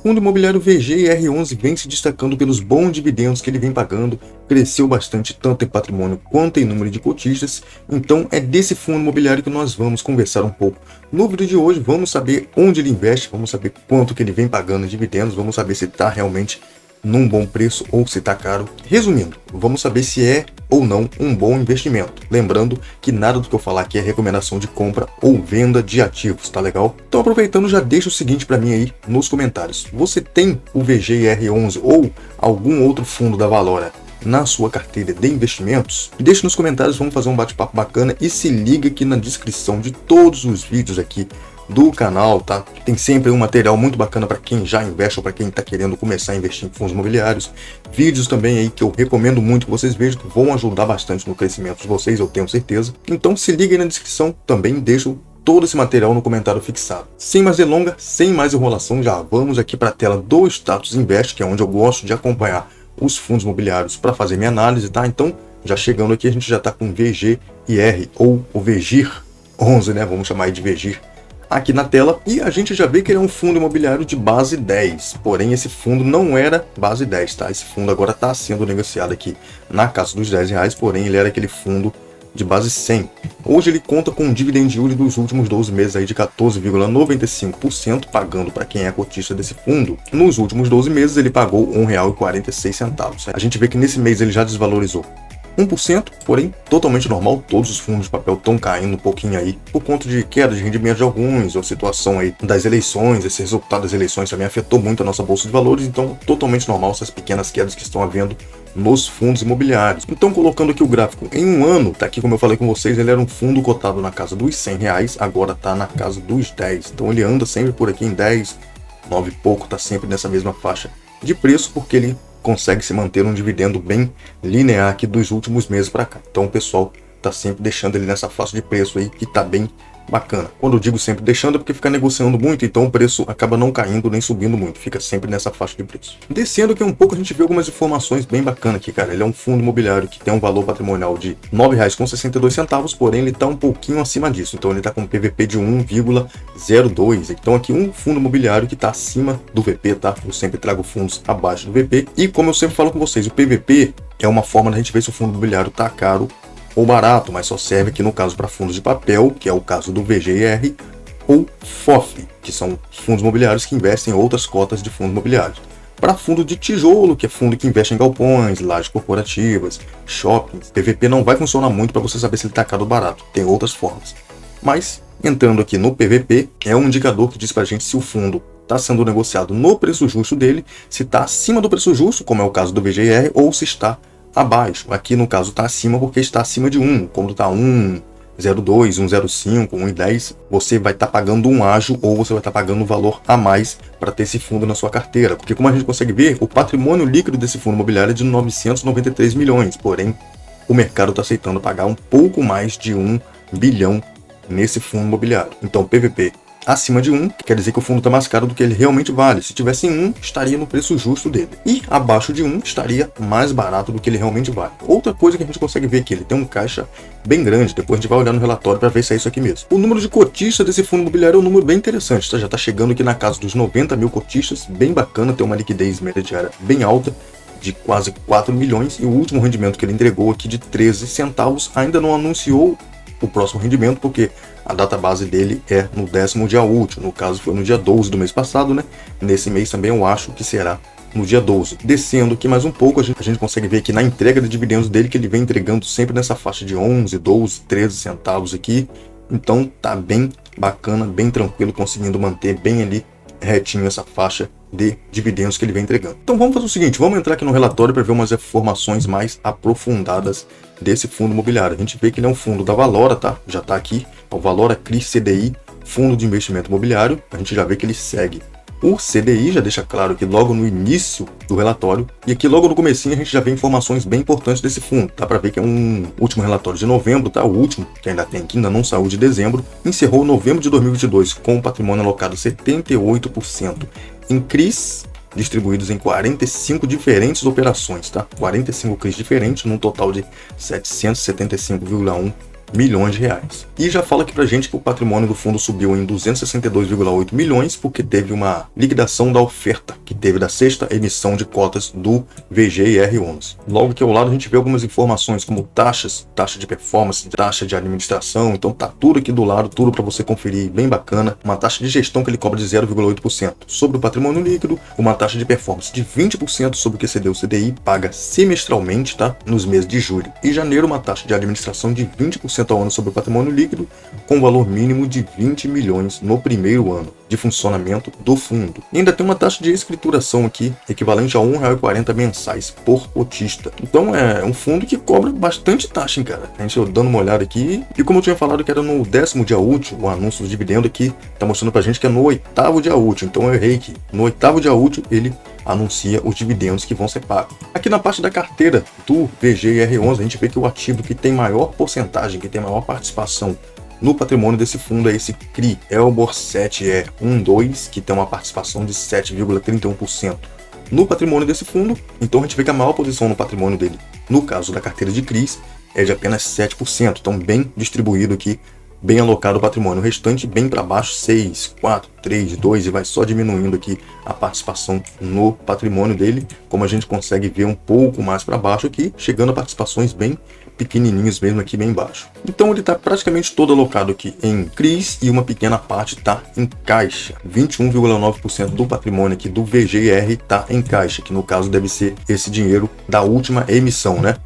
Fundo imobiliário VGIR11 vem se destacando pelos bons dividendos que ele vem pagando, cresceu bastante tanto em patrimônio quanto em número de cotistas, então é desse fundo imobiliário que nós vamos conversar um pouco. No vídeo de hoje vamos saber onde ele investe, vamos saber quanto que ele vem pagando em dividendos, vamos saber se está realmente num bom preço ou se está caro. Resumindo, vamos saber se é ou não um bom investimento. Lembrando que nada do que eu falar aqui é recomendação de compra ou venda de ativos, tá legal? Então aproveitando, já deixa o seguinte para mim aí nos comentários. Você tem o VGIR11 ou algum outro fundo da Valora na sua carteira de investimentos? Deixe nos comentários, vamos fazer um bate-papo bacana e se liga aqui na descrição de todos os vídeos aqui do canal, tá? Tem sempre um material muito bacana para quem já investe ou para quem está querendo começar a investir em fundos imobiliários. Vídeos também aí que eu recomendo muito que vocês vejam, que vão ajudar bastante no crescimento de vocês, eu tenho certeza. Então se liga aí na descrição, também deixo todo esse material no comentário fixado. Sem mais delongas, sem mais enrolação, já vamos aqui para a tela do Status Invest, que é onde eu gosto de acompanhar os fundos imobiliários para fazer minha análise, tá? Então, já chegando aqui, a gente já está com VGIR ou o VGIR11, né? Vamos chamar aí de VGIR aqui na tela, e a gente já vê que ele é um fundo imobiliário de base 10, porém esse fundo não era base 10, tá? Esse fundo agora está sendo negociado aqui na casa dos R$10, porém ele era aquele fundo de base 100. Hoje ele conta com um dividend yield dos últimos 12 meses aí de 14,95%, pagando para quem é cotista desse fundo. Nos últimos 12 meses ele pagou R$ 1,46. A gente vê que nesse mês ele já desvalorizou 1%, porém totalmente normal, todos os fundos de papel estão caindo um pouquinho aí, por conta de queda de rendimento de alguns, ou situação aí das eleições, esse resultado das eleições também afetou muito a nossa bolsa de valores, então totalmente normal essas pequenas quedas que estão havendo nos fundos imobiliários. Então colocando aqui o gráfico em um ano, tá aqui como eu falei com vocês, ele era um fundo cotado na casa dos R$100, agora tá na casa dos 10, então ele anda sempre por aqui em 10, 9 e pouco, tá sempre nessa mesma faixa de preço, porque ele consegue se manter um dividendo bem linear aqui dos últimos meses para cá. Então o pessoal tá sempre deixando ele nessa faixa de preço aí que tá bem bacana. Quando eu digo sempre deixando é porque fica negociando muito, então o preço acaba não caindo nem subindo muito, fica sempre nessa faixa de preço. Descendo aqui um pouco a gente vê algumas informações bem bacanas aqui, cara. Ele é um fundo imobiliário que tem um valor patrimonial de R$ 9,62, porém ele tá um pouquinho acima disso, então ele tá com um PVP de 1,02. Então aqui um fundo imobiliário que tá acima do VP, tá? Eu sempre trago fundos abaixo do VP, e como eu sempre falo com vocês, o PVP é uma forma da gente ver se o fundo imobiliário tá caro ou barato, mas só serve aqui no caso para fundos de papel, que é o caso do VGIR, ou FOF, que são fundos imobiliários que investem em outras cotas de fundos imobiliários. Para fundo de tijolo, que é fundo que investe em galpões, lajes corporativas, shoppings, PVP não vai funcionar muito para você saber se ele está caro ou barato, tem outras formas. Mas, entrando aqui no PVP, é um indicador que diz para a gente se o fundo está sendo negociado no preço justo dele, se está acima do preço justo, como é o caso do VGIR, ou se está abaixo. Aqui no caso está acima porque está acima de 1. Quando está 1,02, 1,05, 1,10, você vai estar pagando um ágio ou você vai estar pagando um valor a mais para ter esse fundo na sua carteira. Porque como a gente consegue ver, o patrimônio líquido desse fundo imobiliário é de 993 milhões, porém o mercado está aceitando pagar um pouco mais de 1 bilhão nesse fundo imobiliário. Então PVP acima de 1, quer dizer que o fundo está mais caro do que ele realmente vale. Se tivesse em 1, estaria no preço justo dele. E abaixo de 1, estaria mais barato do que ele realmente vale. Outra coisa que a gente consegue ver aqui, ele tem um caixa bem grande. Depois a gente vai olhar no relatório para ver se é isso aqui mesmo. O número de cotistas desse fundo imobiliário é um número bem interessante, tá? Já está chegando aqui na casa dos 90 mil cotistas, bem bacana, tem uma liquidez média diária bem alta, de quase 4 milhões. E o último rendimento que ele entregou aqui de 13 centavos, ainda não anunciou o próximo rendimento, porque a data base dele é no 10º dia útil, no caso foi no dia 12 do mês passado, né? Nesse mês também eu acho que será no dia 12. Descendo aqui mais um pouco, a gente consegue ver aqui na entrega de dividendos dele que ele vem entregando sempre nessa faixa de 11, 12, 13 centavos aqui. Então tá bem bacana, bem tranquilo, conseguindo manter bem ali retinho essa faixa de dividendos que ele vem entregando. Então vamos fazer o seguinte, vamos entrar aqui no relatório para ver umas informações mais aprofundadas desse fundo imobiliário. A gente vê que ele é um fundo da Valora, tá? Já está aqui, o Valora CRI CDI, Fundo de Investimento Imobiliário. A gente já vê que ele segue o CDI, já deixa claro aqui logo no início do relatório. E aqui logo no comecinho a gente já vê informações bem importantes desse fundo. Dá para ver que é um último relatório de novembro, tá? O último que ainda tem aqui, ainda não saiu de dezembro. Encerrou novembro de 2022 com o patrimônio alocado 78% em CRIs, distribuídos em 45 diferentes operações, tá? 45 CRIs diferentes, num total de 775,1 milhões de reais. E já fala aqui pra gente que o patrimônio do fundo subiu em 262,8 milhões porque teve uma liquidação da oferta que teve da sexta emissão de cotas do VGIR11. Logo que ao lado a gente vê algumas informações como taxas, taxa de performance, taxa de administração, então tá tudo aqui do lado, tudo para você conferir, bem bacana. Uma taxa de gestão que ele cobra de 0,8% sobre o patrimônio líquido, uma taxa de performance de 20% sobre o que excedeu o CDI, paga semestralmente, tá? Nos meses de julho e janeiro, uma taxa de administração de 20% ao ano sobre o patrimônio líquido, com valor mínimo de 20 milhões no primeiro ano de funcionamento do fundo. E ainda tem uma taxa de escrituração aqui, equivalente a R$ 1,40 mensais por cotista. Então é um fundo que cobra bastante taxa, hein, cara. A gente dando uma olhada aqui, e como eu tinha falado que era no 10º dia útil, o anúncio do dividendo aqui tá mostrando pra gente que é no 8º dia útil, então eu errei aqui. No 8º dia útil ele anuncia os dividendos que vão ser pagos. Aqui na parte da carteira do VGIR11, a gente vê que o ativo que tem maior porcentagem, que tem maior participação no patrimônio desse fundo é esse CRI Elbor 7E12, que tem uma participação de 7,31% no patrimônio desse fundo. Então a gente vê que a maior posição no patrimônio dele, no caso da carteira de CRIs, é de apenas 7%. Então bem distribuído aqui, bem alocado o patrimônio. O restante bem para baixo, 6, 4, 3, 2, e vai só diminuindo aqui a participação no patrimônio dele, como a gente consegue ver um pouco mais para baixo aqui, chegando a participações bem pequenininhos mesmo aqui bem embaixo. Então ele está praticamente todo alocado aqui em CRIs e uma pequena parte está em caixa. 21,9% do patrimônio aqui do VGIR está em caixa, que no caso deve ser esse dinheiro da última emissão, né?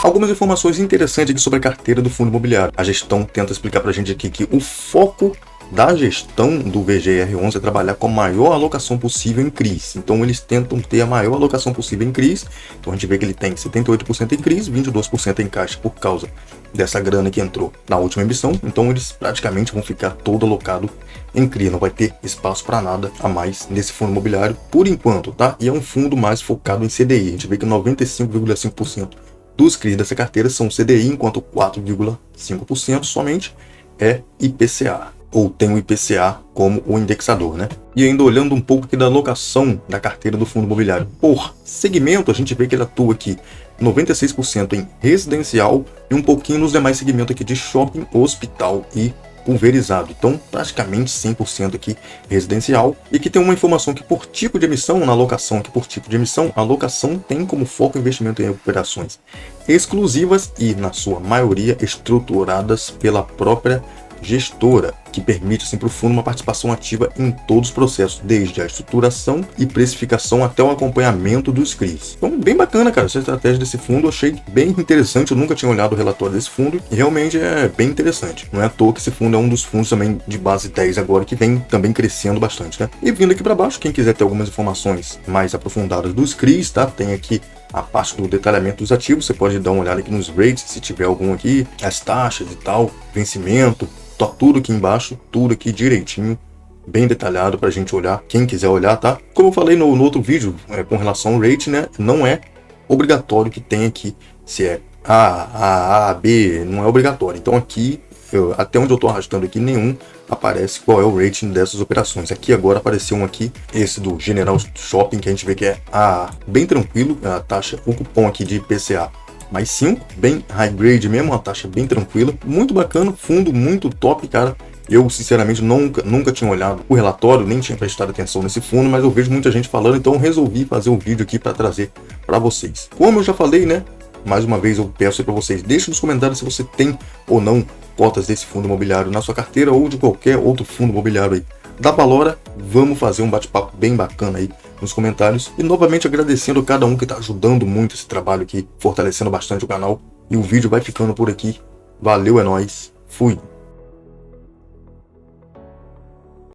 Algumas informações interessantes aqui sobre a carteira do fundo imobiliário. A gestão tenta explicar pra gente aqui que o foco da gestão do VGIR11 é trabalhar com a maior alocação possível em CRIs. Então eles tentam ter a maior alocação possível em CRIs. Então a gente vê que ele tem 78% em CRIs, 22% em caixa por causa dessa grana que entrou na última emissão. Então eles praticamente vão ficar todo alocado em CRI, não vai ter espaço para nada a mais nesse fundo imobiliário por enquanto, tá? E é um fundo mais focado em CDI. A gente vê que 95,5% dos CRIs dessa carteira são CDI, enquanto 4,5% somente é IPCA, ou tem o IPCA como o indexador, né? E ainda olhando um pouco aqui da alocação da carteira do fundo imobiliário por segmento, a gente vê que ele atua aqui 96% em residencial e um pouquinho nos demais segmentos aqui de shopping, hospital e pulverizado. Então, praticamente 100% aqui residencial. E aqui tem uma informação que por tipo de emissão, na alocação aqui por tipo de emissão, a alocação tem como foco investimento em operações exclusivas e, na sua maioria, estruturadas pela própria gestora, que permite assim, para o fundo uma participação ativa em todos os processos, desde a estruturação e precificação até o acompanhamento dos CRIs. Então, bem bacana, cara, essa estratégia desse fundo, eu achei bem interessante, eu nunca tinha olhado o relatório desse fundo, e realmente é bem interessante. Não é à toa que esse fundo é um dos fundos também de base 10 agora, que vem também crescendo bastante, né? E vindo aqui para baixo, quem quiser ter algumas informações mais aprofundadas dos CRIs, tá? Tem aqui a parte do detalhamento dos ativos, você pode dar uma olhada aqui nos rates, se tiver algum aqui, as taxas e tal, vencimento, tá tudo aqui embaixo, tudo aqui direitinho, bem detalhado pra gente olhar, quem quiser olhar, tá? Como eu falei no outro vídeo, com relação ao rate, né, não é obrigatório que tenha aqui, se é A, B, não é obrigatório. Então aqui, até onde eu tô arrastando aqui, nenhum aparece qual é o rating dessas operações. Aqui agora apareceu um aqui, esse do General Shopping, que a gente vê que é bem tranquilo, a taxa, o cupom aqui de IPCA mais 5, bem high grade mesmo, uma taxa bem tranquila, muito bacana, fundo muito top, cara. Eu, sinceramente, nunca tinha olhado o relatório, nem tinha prestado atenção nesse fundo, mas eu vejo muita gente falando, então eu resolvi fazer um vídeo aqui para trazer para vocês. Como eu já falei, né, mais uma vez eu peço para vocês, deixem nos comentários se você tem ou não cotas desse fundo imobiliário na sua carteira ou de qualquer outro fundo imobiliário aí da Valora. Vamos fazer um bate-papo bem bacana aí nos comentários. E novamente agradecendo a cada um que está ajudando muito esse trabalho aqui, fortalecendo bastante o canal. E o vídeo vai ficando por aqui. Valeu, é nóis. Fui.